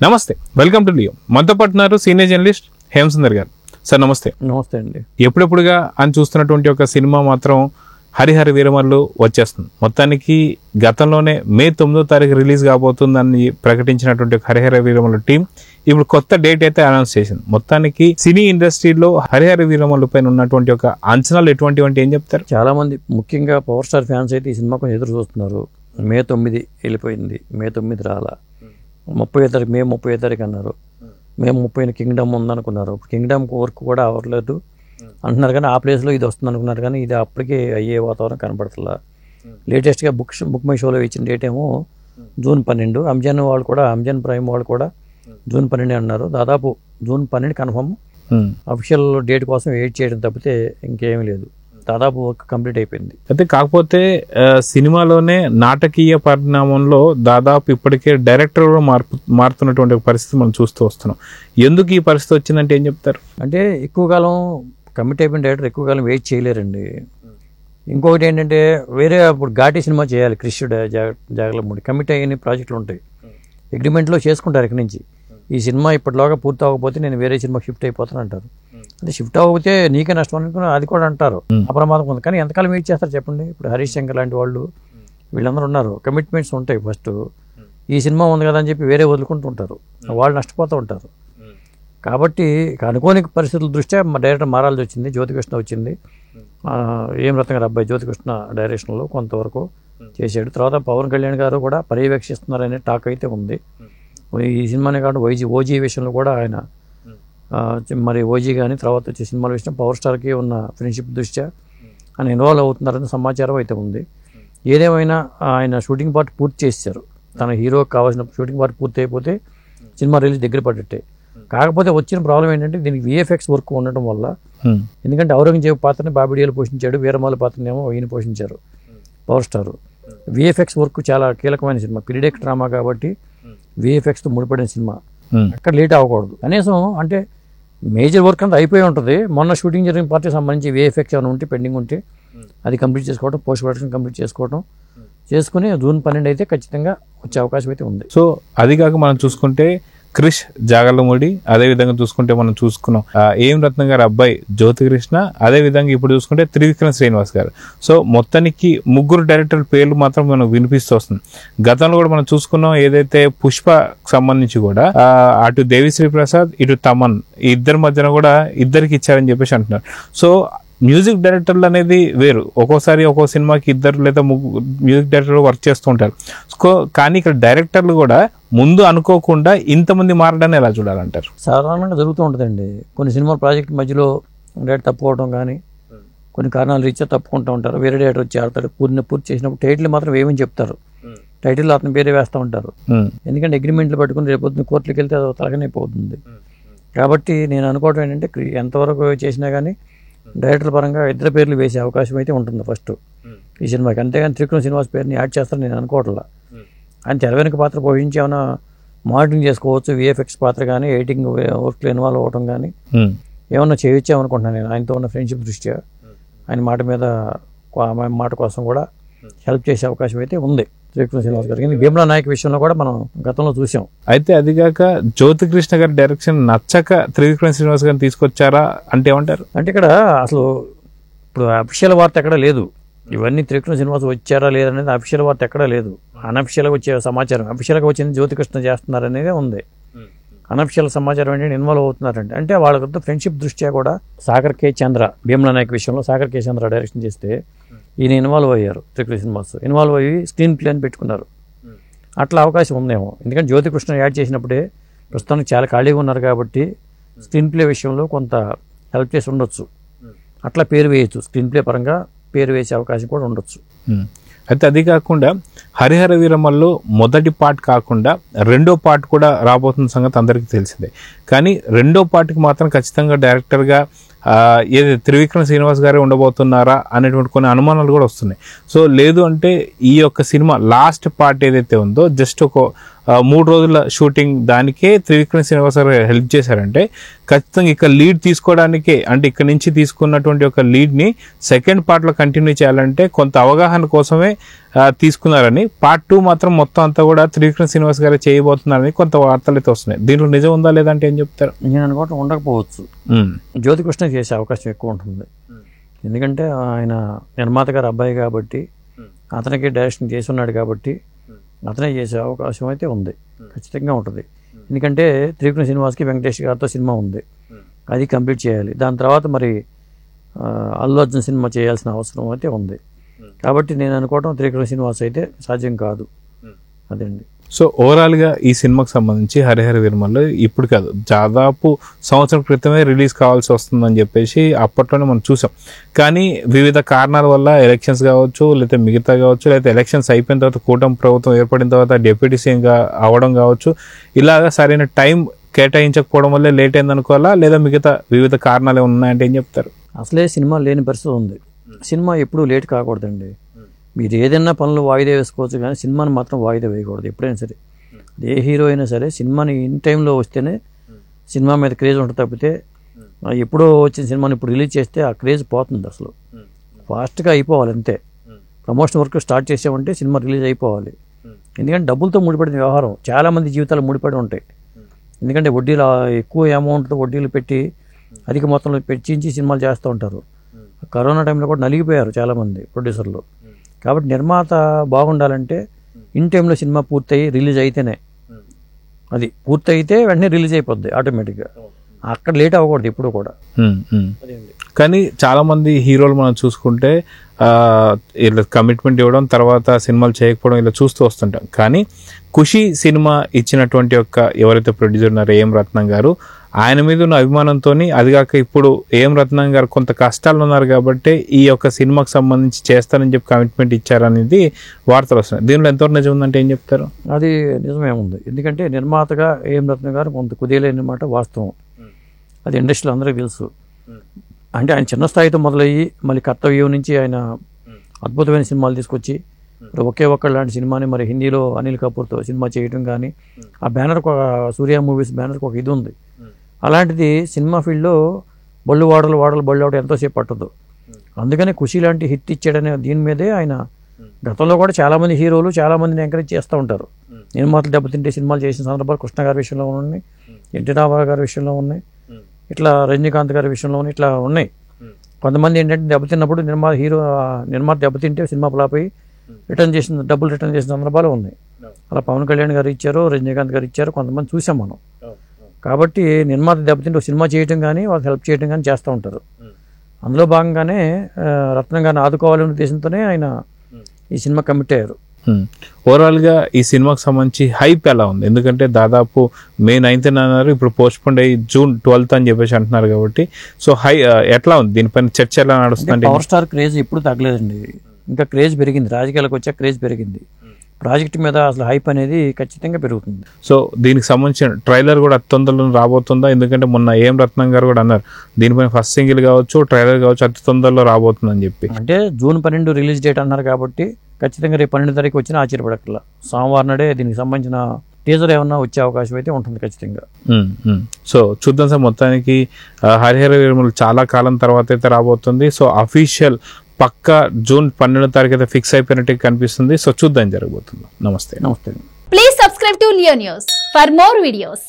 నమస్తే, welcome to Leo. మనతో పాటున్నారు senior journalist Hemasundar గారు. సార్ నమస్తే. నమస్తే అండి. ఎప్పుడెప్పుడుగా అని చూస్తున్నటువంటి ఒక సినిమా మాత్రం హరిహర వీరమల్లు వచ్చేస్తుంది. మొత్తానికి గతంలోనే మే 9వ తారీఖు రిలీజ్ కాబోతుందని ప్రకటించినటువంటి హరిహర వీరమల్లు టీం ఇప్పుడు కొత్త డేట్ అయితే అనౌన్స్ చేసింది. మొత్తానికి సినీ ఇండస్ట్రీలో హరిహర వీరమల్లు పైన ఉన్నటువంటి ఒక అంచనాలు ఎటువంటివంటి ఏం చెప్తారు? చాలా మంది ముఖ్యంగా పవర్ స్టార్ ఫ్యాన్స్ అయితే ఈ సినిమా కొంచెం ఎదురు చూస్తున్నారు. మే 9 వెళ్ళిపోయింది, మే 9 రాలా, మే 30 తారీఖు అన్నారు, మే 30 కింగ్డమ్ ఉందనుకున్నారు. కింగ్డమ్ వర్క్ కూడా అవ్వట్లేదు అంటున్నారు, కానీ ఆ ప్లేస్లో ఇది వస్తుంది అనుకున్నారు, కానీ ఇది అప్పటికే అయ్యే వాతావరణం కనపడుతుందా. లేటెస్ట్గా బుక్ మై షోలో ఇచ్చిన డేట్ ఏమో జూన్ 12. అమెజాన్ ప్రైమ్ వాళ్ళు కూడా జూన్ 12 అన్నారు. దాదాపు జూన్ 12 కన్ఫర్మ్. అఫీషియల్ డేట్ కోసం వెయిట్ చేయడం తప్పితే ఇంకేమీ లేదు. దాదాపు వర్క్ కంప్లీట్ అయిపోయింది. అయితే కాకపోతే సినిమాలోనే నాటకీయ పరిణామంలో దాదాపు ఇప్పటికే డైరెక్టర్ కూడా మారుతున్నటువంటి పరిస్థితి మనం చూస్తూ వస్తున్నాం. ఎందుకు ఈ పరిస్థితి వచ్చిందంటే ఏం చెప్తారు? అంటే ఎక్కువ కాలం కమిట్ అయిపోయిన డైరెక్టర్ ఎక్కువ కాలం వెయిట్ చేయలేరండి. ఇంకొకటి ఏంటంటే వేరే ఇప్పుడు ఘాటీ సినిమా చేయాలి, క్రిష్ జాగర్లమూడి కమిట్ అయిన ప్రాజెక్టులు ఉంటాయి, అగ్రిమెంట్లో చేసుకుంటారు ఇక్కడి నుంచి. ఈ సినిమా ఇప్పటిలోగా పూర్తి అవ్వకపోతే నేను వేరే సినిమా షిఫ్ట్ అయిపోతాను అంటారు. అంటే షిఫ్ట్ అవ్వకపోతే నీకే నష్టం అనుకున్నా అది కూడా అంటారు. అప్రమాదం ఉంది, కానీ ఎంతకాలం వెయిట్ చేస్తారు చెప్పండి. ఇప్పుడు హరీష్ శంకర్ లాంటి వాళ్ళు వీళ్ళందరూ ఉన్నారు, కమిట్మెంట్స్ ఉంటాయి. ఫస్ట్ ఈ సినిమా ఉంది కదా అని చెప్పి వేరే వదులుకుంటూ ఉంటారు, వాళ్ళు నష్టపోతూ ఉంటారు. కాబట్టి అనుకోని పరిస్థితుల దృష్ట్యా డైరెక్టర్ మారాల్సి వచ్చింది. జ్యోతికృష్ణ వచ్చింది, ఏం రత్న గారు అబ్బాయి జ్యోతికృష్ణ డైరెక్షన్లో కొంతవరకు చేశాడు. తర్వాత పవన్ కళ్యాణ్ గారు కూడా పర్యవేక్షిస్తున్నారనే టాక్ అయితే ఉంది. ఈ సినిమానే కాకుండా ఓజీ విషయంలో కూడా ఆయన మరి ఓజీ కానీ తర్వాత వచ్చే సినిమాల విషయం పవర్ స్టార్కి ఉన్న ఫ్రెండ్షిప్ దృష్ట్యా ఆయన ఇన్వాల్వ్ అవుతున్నారనే సమాచారం అయితే ఉంది. ఏదేమైనా ఆయన షూటింగ్ పార్ట్ పూర్తి చేశారు. తన హీరోకి కావాల్సిన షూటింగ్ పార్ట్ పూర్తి అయిపోతే సినిమా రిలీజ్ దగ్గర పడ్డట్టే. కాకపోతే వచ్చిన ప్రాబ్లం ఏంటంటే దీనికి విఎఫ్ఎక్స్ వర్క్ ఉండటం వల్ల, ఎందుకంటే ఔరంగజేబు పాత్రని బాబిడియాలు పోషించాడు, వీరమాల పాత్రని ఏమో ఈయన పోషించారు పవర్ స్టార్. విఎఫ్ఎక్స్ వర్క్ చాలా కీలకమైన సినిమా, పీరియడ్ డ్రామా కాబట్టి విఎఫ్ఎక్స్తో ముడిపడిన సినిమా. అక్కడ లేట్ అవ్వకూడదు. కనీసం అంటే మేజర్ వర్క్ అంతా అయిపోయి ఉంటుంది. మొన్న షూటింగ్ జరిగిన పార్టీకి సంబంధించి విఎఫ్ఎక్స్ ఏమైనా ఉంటే పెండింగ్ ఉంటే అది కంప్లీట్ చేసుకోవడం, పోస్ట్ ప్రొడక్షన్ కంప్లీట్ చేసుకుని జూన్ 12 అయితే ఖచ్చితంగా వచ్చే అవకాశం అయితే ఉంది. సో అది కాక మనం చూసుకుంటే క్రిష్ జాగర్లమూడి, అదే విధంగా చూసుకుంటే మనం చూసుకున్నాం ఏం రత్న గారు అబ్బాయి జ్యోతికృష్ణ, అదే విధంగా ఇప్పుడు చూసుకుంటే త్రివిక్రమ్ శ్రీనివాస్ గారు. సో మొత్తానికి ముగ్గురు డైరెక్టర్ పేర్లు మాత్రం మనకు వినిపిస్తూ వస్తుంది. గతంలో కూడా మనం చూసుకున్నాం, ఏదైతే పుష్ప సంబంధించి కూడా అటు దేవిశ్రీ ప్రసాద్ ఇటు తమన్ ఇద్దరి మధ్యన కూడా ఇద్దరికి ఇచ్చారని చెప్పేసి అంటున్నారు. సో మ్యూజిక్ డైరెక్టర్లు అనేది వేరు, ఒక్కోసారి ఒక్కో సినిమాకి ఇద్దరు లేదా ముగ్గురు మ్యూజిక్ డైరెక్టర్లు వర్క్ చేస్తూ ఉంటారు. కానీ ఇక్కడ డైరెక్టర్లు కూడా ముందు అనుకోకుండా ఇంతమంది మారడాన్ని ఎలా చూడాలంటారు? సాధారణంగా జరుగుతూ ఉంటుందండి. కొన్ని సినిమా ప్రాజెక్ట్ మధ్యలో డైరెక్టర్ తప్పుకోవడం కానీ కొన్ని కారణాలు రీత్యా తప్పుకుంటూ ఉంటారు. వేరే డైరెక్టర్ వచ్చి ఆడతాడు. పూర్తి చేసినప్పుడు టైటిల్ మాత్రం ఏమని చెప్తారు, టైటిల్ అతను పేరే వేస్తూ ఉంటారు. ఎందుకంటే అగ్రిమెంట్లు పట్టుకుని రేపు కోర్టులకు వెళ్తే అది తలగనైపోతుంది. కాబట్టి నేను అనుకోవడం ఏంటంటే ఎంతవరకు చేసినా కానీ డైరెక్టర్ పరంగా ఇద్దరు పేర్లు వేసే అవకాశం అయితే ఉంటుంది ఫస్ట్ ఈ సినిమాకి. అంతేగాని త్రివిక్రమ్ శ్రీనివాస్ పేరుని యాడ్ చేస్తారని నేను అనుకోవట్లా. ఆయన తెర వెనుక పాత్ర పోషించి ఏమైనా మానిటరింగ్ చేసుకోవచ్చు, విఎఫ్ఎక్స్ పాత్ర కానీ ఎడిటింగ్ వర్క్లో ఇన్వాల్వ్ అవ్వడం కానీ ఏమన్నా చేయొచ్చామనుకుంటున్నాను నేను. ఆయనతో ఉన్న ఫ్రెండ్షిప్ దృష్ట్యా ఆయన మాట కోసం కూడా హెల్ప్ చేసే అవకాశం అయితే ఉంది త్రివిక్రమ్ శ్రీనివాస్ గారికి. భీమ్లా నాయక్ విషయంలో కూడా మనం గతంలో చూసాం. అయితే అదిగాక జ్యోతికృష్ణ గారి డైరెక్షన్ నచ్చక త్రివిక్రమ్ శ్రీనివాస్ గారిని తీసుకొచ్చారా అంటే ఏమంటారు? అంటే ఇక్కడ అసలు ఇప్పుడు అఫీషియల్ వార్త ఎక్కడా లేదు. ఇవన్నీ త్రివిక్రమ్ శ్రీనివాస్ వచ్చారా లేదనేది అఫీషియల్ వార్త ఎక్కడా లేదు. అనఫిషియల్గా వచ్చే సమాచారం, అఫీషియల్గా వచ్చింది జ్యోతికృష్ణ చేస్తున్నారనేదే ఉంది. అనఫిషియల్ సమాచారం ఏంటంటే ఇన్వాల్వ్ అవుతున్నారంటే, అంటే వాళ్ళతో ఫ్రెండ్షిప్ దృష్ట్యా కూడా సాగర్ కే చంద్ర, భీమ్లా నాయక్ విషయంలో సాగర్ కే చంద్ర డైరెక్షన్ చేస్తే ఈయన ఇన్వాల్వ్ అయ్యారు. త్రివిక్రమ్ శ్రీనివాస్ ఇన్వాల్వ్ అయ్యి స్క్రీన్ ప్లే అని పెట్టుకున్నారు. అట్లా అవకాశం ఉందేమో, ఎందుకంటే జ్యోతికృష్ణ యాడ్ చేసినప్పుడే ప్రస్తుతానికి చాలా ఖాళీగా ఉన్నారు కాబట్టి స్క్రీన్ ప్లే విషయంలో కొంత హెల్ప్ చేసి ఉండొచ్చు. అట్లా పేరు వేయచ్చు, స్క్రీన్ ప్లే పరంగా పేరు వేసే అవకాశం కూడా ఉండొచ్చు. అయితే అది కాకుండా హరిహర వీరమల్లు మొదటి పార్ట్ కాకుండా రెండో పార్ట్ కూడా రాబోతున్న సంగతి అందరికీ తెలిసిందే. కానీ రెండో పార్ట్కి మాత్రం ఖచ్చితంగా డైరెక్టర్గా ఏది త్రివిక్రమ్ శ్రీనివాస్ గారే ఉండబోతున్నారా అనేటువంటి కొన్ని అనుమానాలు కూడా వస్తున్నాయి. సో లేదు అంటే ఈ యొక్క సినిమా లాస్ట్ పార్ట్ ఏదైతే ఉందో జస్ట్ ఒక 3 రోజుల షూటింగ్ దానికే త్రివిక్రమ్ శ్రీనివాస్ గారు హెల్ప్ చేశారంటే ఖచ్చితంగా ఇక్కడ లీడ్ తీసుకోవడానికే, అంటే ఇక్కడ నుంచి తీసుకున్నటువంటి ఒక లీడ్ని సెకండ్ పార్ట్లో కంటిన్యూ చేయాలంటే కొంత అవగాహన కోసమే తీసుకున్నారని, పార్ట్ 2 మాత్రం మొత్తం అంతా కూడా త్రివిక్రమ్ శ్రీనివాస్ గారు చేయబోతున్నారని కొంత వార్తలు అయితే వస్తున్నాయి. దీంట్లో నిజం ఉందా లేదంటే ఏం చెప్తారు? నేను అనుకోవటం ఉండకపోవచ్చు. జ్యోతికృష్ణ చేసే అవకాశం ఎక్కువ ఉంటుంది. ఎందుకంటే ఆయన నిర్మాత గారు అబ్బాయి కాబట్టి, అతనికి డైరెక్షన్ చేసి ఉన్నాడు కాబట్టి అతనే చేసే అవకాశం అయితే ఉంది, ఖచ్చితంగా ఉంటుంది. ఎందుకంటే త్రివిక్రమ్ శ్రీనివాస్కి వెంకటేష్ గారితో సినిమా ఉంది, అది కంప్లీట్ చేయాలి. దాని తర్వాత మరి అల్లు అర్జున్ సినిమా చేయాల్సిన అవసరం అయితే ఉంది. కాబట్టి నేను అనుకోవటం త్రివిక్రమ్ శ్రీనివాస్ అయితే సాధ్యం కాదు. అదండి. సో ఓవరాల్గా ఈ సినిమాకి సంబంధించి హరిహర వీరమల్లు ఇప్పుడు కాదు, దాదాపు సంవత్సరం క్రితమే రిలీజ్ కావాల్సి వస్తుందని చెప్పేసి అప్పట్లోనే మనం చూసాం. కానీ వివిధ కారణాల వల్ల ఎలక్షన్స్ కావచ్చు, లేకపోతే మిగతా కావచ్చు, లేకపోతే ఎలక్షన్స్ అయిపోయిన తర్వాత కూటమి ప్రభుత్వం ఏర్పడిన తర్వాత డిప్యూటీ సీఎంగా అవ్వడం కావచ్చు, ఇలాగా సరైన టైం కేటాయించకపోవడం వల్లే లేట్ అయింది అనుకోవాలా, లేదా మిగతా వివిధ కారణాలు ఉన్నాయంటే ఏం చెప్తారు? అసలే సినిమా లేని పరిస్థితి ఉంది. సినిమా ఎప్పుడూ లేట్ కాకూడదండి. మీరు ఏదైనా పనులు వాయిదా వేసుకోవచ్చు, కానీ సినిమాని మాత్రం వాయిదా వేయకూడదు ఎప్పుడైనా సరే. ఏ హీరో అయినా సరే సినిమాని ఇన్ టైంలో వస్తేనే సినిమా మీద క్రేజ్ ఉంటుంది. తప్పితే ఎప్పుడో వచ్చిన సినిమాని ఇప్పుడు రిలీజ్ చేస్తే ఆ క్రేజ్ పోతుంది. అసలు ఫాస్ట్గా అయిపోవాలి అంతే. ప్రమోషన్ వర్క్ స్టార్ట్ చేసామంటే సినిమా రిలీజ్ అయిపోవాలి. ఎందుకంటే డబ్బులతో ముడిపడిన వ్యవహారం, చాలామంది జీవితాలు ముడిపడి ఉంటాయి. ఎందుకంటే వడ్డీలు ఎక్కువ అమౌంట్తో వడ్డీలు పెట్టి అధిక మొత్తంలో పెట్టించి సినిమాలు చేస్తూ ఉంటారు. కరోనా టైంలో కూడా నలిగిపోయారు చాలామంది ప్రొడ్యూసర్లు. కాబట్టి నిర్మాత బాగుండాలంటే ఇన్ టైంలో సినిమా పూర్తయి రిలీజ్ అయితేనే, అది పూర్తయితే వెంటనే రిలీజ్ అయిపోద్ది ఆటోమేటిక్గా. అక్కడ లేట్ అవ్వకూడదు ఎప్పుడు కూడా. కానీ చాలా మంది హీరోలు మనం చూసుకుంటే ఇలా కమిట్మెంట్ ఇవ్వడం, తర్వాత సినిమాలు చేయకపోవడం ఇలా చూస్తూ వస్తుంటాం. కానీ ఖుషి సినిమా ఇచ్చినటువంటి యొక్క ఎవరైతే ప్రొడ్యూసర్ ఉన్నారో ఏం రత్నం గారు, ఆయన మీద ఉన్న అభిమానంతో, అదిగాక ఇప్పుడు ఏం రత్నం గారు కొంత కష్టాలు ఉన్నారు కాబట్టి ఈ యొక్క సినిమాకి సంబంధించి చేస్తానని చెప్పి కమిట్మెంట్ ఇచ్చారనేది వార్తలు వస్తున్నాయి. దీనిలో ఎంతవరకు నిజం ఉందంటే ఏం చెప్తారు? అది నిజమే ఉంది. ఎందుకంటే నిర్మాతగా ఏం రత్నం గారు కొంత కుదేలేనమాట వాస్తవం. అది ఇండస్ట్రీలో అందరికీ తెలుసు. అంటే ఆయన చిన్న స్థాయితో మొదలయ్యి మళ్ళీ కర్తవ్యం నుంచి ఆయన అద్భుతమైన సినిమాలు తీసుకొచ్చి ఒకే ఒక్కళ్ళు లాంటి సినిమాని మరి హిందీలో అనిల్ కపూర్తో సినిమా చేయడం కానీ, ఆ బ్యానర్కి ఒక సూర్య మూవీస్ బ్యానర్కి ఒక ఇది ఉంది. అలాంటిది సినిమా ఫీల్డ్లో బళ్ళు వాడలు ఎంతోసేపు పట్టదు. అందుకనే ఖుషి లాంటి హిట్ ఇచ్చాడనే దీని మీదే ఆయన గతంలో కూడా చాలామంది హీరోలు చాలామందిని ఎంకరేజ్ చేస్తూ ఉంటారు. నిర్మాతలు దెబ్బతింటే సినిమాలు చేసిన సందర్భాలు కృష్ణ గారి విషయంలో ఉన్నాయి, ఎన్టీ రామారావు గారి విషయంలో ఉన్నాయి, ఇట్లా రజనీకాంత్ గారి విషయంలో ఇట్లా ఉన్నాయి. కొంతమంది ఏంటంటే దెబ్బతిన్నప్పుడు నిర్మాత దెబ్బతింటే సినిమా ఫ్లాప్ అయ్యి డబ్బులు రిటర్న్ చేసిన సందర్భాలు ఉన్నాయి. అలా పవన్ కళ్యాణ్ గారు ఇచ్చారు, రజనీకాంత్ గారు ఇచ్చారు, కొంతమంది చూసాం మనం. కాబట్టి నిర్మాత దెబ్బతింటే సినిమా చేయటం కానీ వాళ్ళకి హెల్ప్ చేయడం కానీ చేస్తూ ఉంటారు. అందులో భాగంగానే రత్నం గారిని ఆదుకోవాలనే ఉద్దేశంతోనే ఆయన ఈ సినిమా కమిట్ అయ్యారు. ఓవరాల్గా ఈ సినిమాకి సంబంధించి హైప్ ఎలా ఉంది? ఎందుకంటే దాదాపు May 9th అన్నారు, ఇప్పుడు పోస్ట్ పోన్ అయ్యి June 12th అని చెప్పేసి అంటున్నారు. కాబట్టి సో ఎట్లా ఉంది దీనిపైన చర్చ ఎలా నడుస్తుంది? పవర్ స్టార్ క్రేజ్ ఎప్పుడు తగ్గలేదండి, ఇంకా క్రేజ్ పెరిగింది. రాజకీయాలకు వచ్చా క్రేజ్ పెరిగింది. ప్రాజెక్ట్ మీద అసలు హైప్ అనేది ఖచ్చితంగా పెరుగుతుంది. సో దీనికి సంబంధించిన ట్రైలర్ కూడా అతి తొందరలో రాబోతుందా? ఎందుకంటే మొన్న ఏం రత్నం గారు కూడా అన్నారు దీనిపైన ఫస్ట్ సింగిల్ కావచ్చు, ట్రైలర్ కావచ్చు అతి తొందరలో రాబోతుందని చెప్పి. అంటే June 12 రిలీజ్ డేట్ అన్నారు కాబట్టి ఖచ్చితంగా రేపు 12 తారీఖు వచ్చినా ఆశ్చర్యపడక్కర్లా. సోమవారం నాడే దీనికి సంబంధించిన టీజర్ ఏమన్నా వచ్చే అవకాశం అయితే ఉంటుంది ఖచ్చితంగా. సో చూద్దాం సార్. మొత్తానికి హరిహర వీరమల్లు చాలా కాలం తర్వాత అయితే రాబోతుంది. సో అఫీషియల్ పక్కా June 12వ తారీఖు అయితే ఫిక్స్ అయిపోయినట్టు కనిపిస్తుంది. సో చూద్దాం జరగబోతుంది. నమస్తే. నమస్తే. Please subscribe to Leo News for more videos.